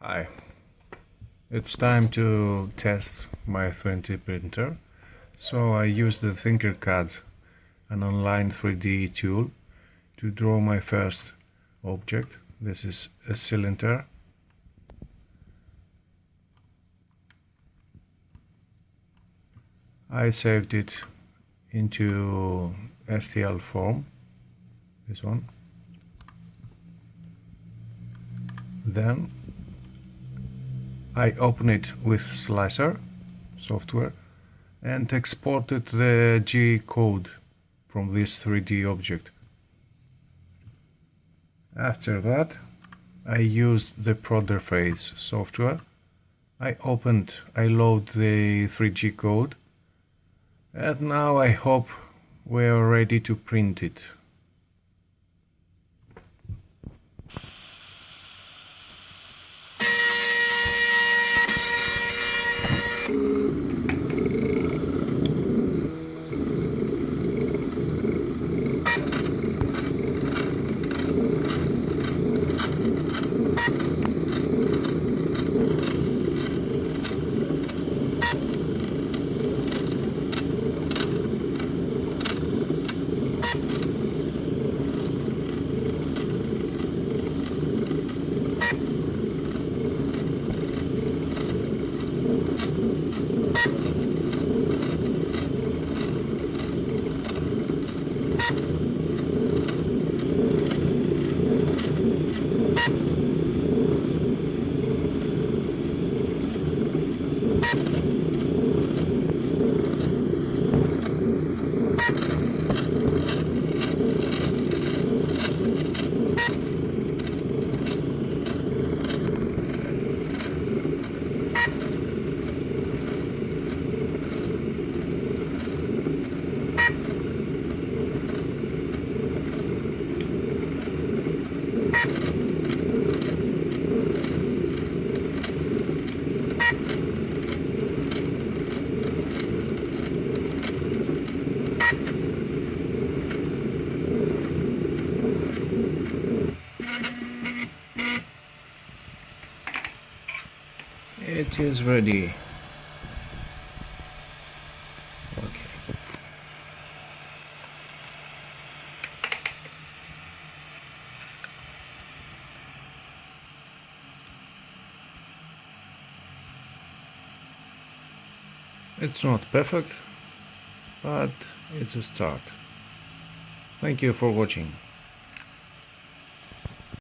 Hi, it's time to test my 3D printer. So I use the Tinkercad, an online 3D tool, to draw my first object. This is a cylinder. I saved it into STL form, this one. Then I open it with Slicer software and exported the G code from this 3D object. After that, I used the Prodderface software. I load the 3G code, and now I hope we're ready to print it. It is ready. Okay. It's not perfect, but it's a start. Thank you for watching.